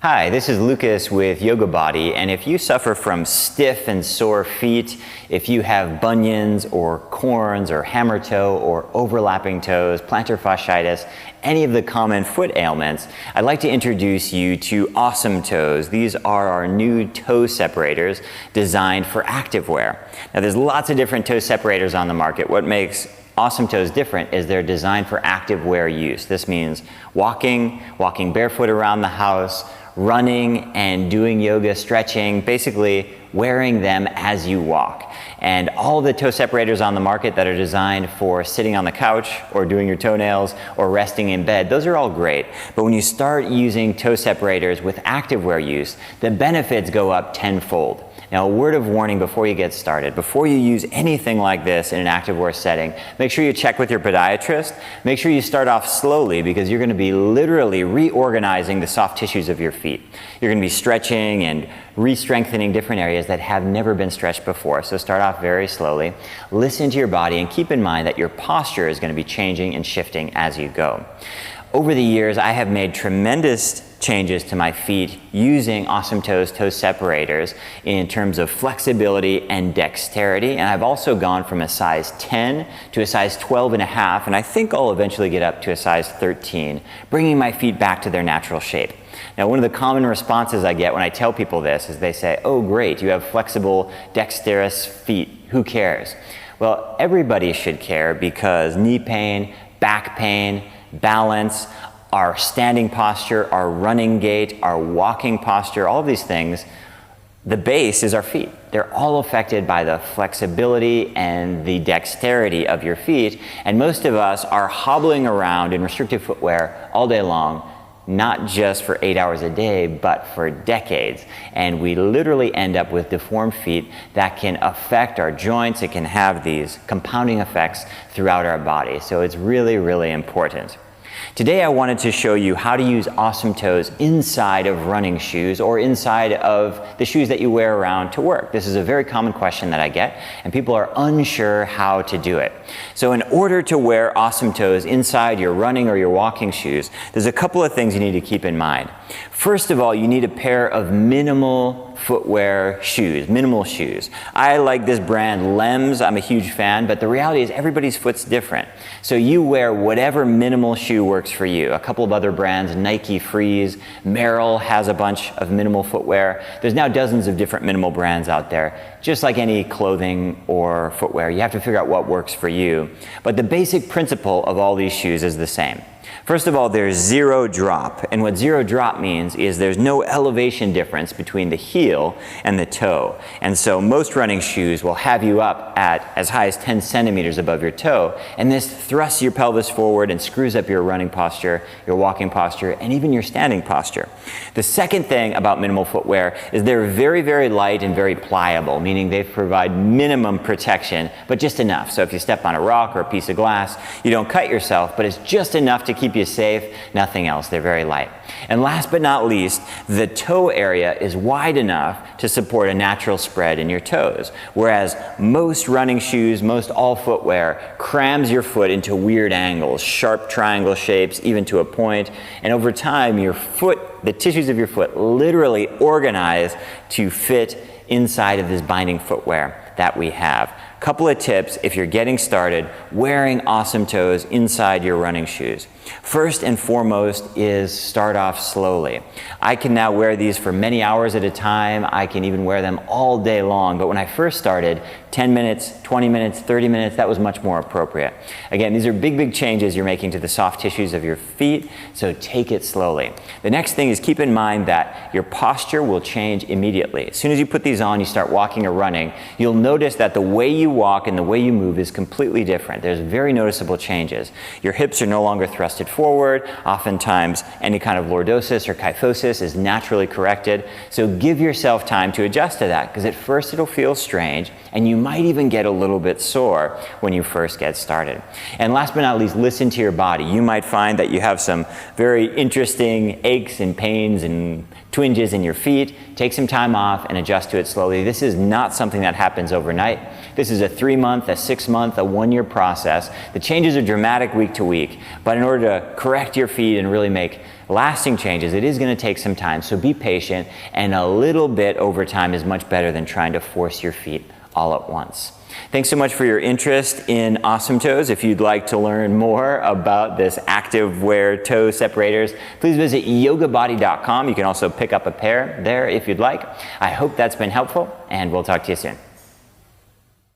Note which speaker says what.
Speaker 1: Hi, this is Lucas with Yoga Body, and if you suffer from stiff and sore feet, if you have bunions or corns or hammer toe or overlapping toes, plantar fasciitis, any of the common foot ailments, I'd like to introduce you to Awesome Toes. These are our new toe separators designed for activewear. Now there's lots of different toe separators on the market. What makes Awesome Toes different is they're designed for active wear use. This means walking barefoot around the house, running and doing yoga, stretching, basically wearing them as you walk. And all the toe separators on the market that are designed for sitting on the couch or doing your toenails or resting in bed, those are all great. But when you start using toe separators with activewear use, the benefits go up tenfold. Now, a word of warning before you get started. Before you use anything like this in an activewear setting, make sure you check with your podiatrist. Make sure you start off slowly because you're going to be literally reorganizing the soft tissues of your feet. You're going to be stretching and re-strengthening different areas that have never been stretched before. So start off very slowly. Listen to your body and keep in mind that your posture is going to be changing and shifting as you go. Over the years, I have made tremendous changes to my feet using Awesome Toes toe separators in terms of flexibility and dexterity. And I've also gone from a size 10 to a size 12 and a half, and I think I'll eventually get up to a size 13, bringing my feet back to their natural shape. Now, one of the common responses I get when I tell people this is they say, "Oh, great, you have flexible, dexterous feet. Who cares?" Well, everybody should care because knee pain, back pain, balance, our standing posture, our running gait, our walking posture, all of these things, the base is our feet. They're all affected by the flexibility and the dexterity of your feet, and most of us are hobbling around in restrictive footwear all day long, not just for 8 hours a day, but for decades. And we literally end up with deformed feet that can affect our joints. It can have these compounding effects throughout our body. So it's really, really important. Today I wanted to show you how to use Awesome Toes inside of running shoes or inside of the shoes that you wear around to work. This is a very common question that I get, and people are unsure how to do it. So in order to wear Awesome Toes inside your running or your walking shoes, there's a couple of things you need to keep in mind. First of all, you need a pair of minimal footwear shoes, minimal shoes. I like this brand, Lems. I'm a huge fan, but the reality is everybody's foot's different. So you wear whatever minimal shoe works for you. A couple of other brands, Nike Freeze, Merrell has a bunch of minimal footwear. There's now dozens of different minimal brands out there. Just like any clothing or footwear, you have to figure out what works for you. But the basic principle of all these shoes is the same. First of all, there's zero drop, and what zero drop means is there's no elevation difference between the heel and the toe. And so most running shoes will have you up at as high as 10 centimeters above your toe, and this thrusts your pelvis forward and screws up your running posture, your walking posture, and even your standing posture. The second thing about minimal footwear is they're very, very light and very pliable, meaning they provide minimum protection, but just enough. So if you step on a rock or a piece of glass, you don't cut yourself, but it's just enough to keep you safe, nothing else. They're very light. And last but not least, the toe area is wide enough to support a natural spread in your toes, whereas most running shoes, most all footwear crams your foot into weird angles, sharp triangle shapes, even to a point, and over time your foot, the tissues of your foot literally organize to fit inside of this binding footwear that we have. Couple of tips if you're getting started wearing Awesome Toes inside your running shoes. First and foremost is start off slowly. I can now wear these for many hours at a time. I can even wear them all day long. But when I first started, 10 minutes, 20 minutes, 30 minutes, that was much more appropriate. Again, these are big, big changes you're making to the soft tissues of your feet, so take it slowly. The next thing is keep in mind that your posture will change immediately. As soon as you put these on, you start walking or running, you'll notice that the way you walk and the way you move is completely different. There's very noticeable changes. Your hips are no longer thrusted forward. Oftentimes, any kind of lordosis or kyphosis is naturally corrected. So give yourself time to adjust to that, because at first it'll feel strange, and you might even get a little bit sore when you first get started. And last but not least, listen to your body. You might find that you have some very interesting aches and pains and twinges in your feet. Take some time off and adjust to it slowly. This is not something that happens overnight. This is a 3-month, a 6-month, a 1-year process. The changes are dramatic week to week, but in order order to correct your feet and really make lasting changes, it is going to take some time. So be patient, and a little bit over time is much better than trying to force your feet all at once. Thanks so much for your interest in Awesome Toes. If you'd like to learn more about this active wear toe separators, please visit yogabody.com. You can also pick up a pair there if you'd like. I hope that's been helpful, and we'll talk to you soon.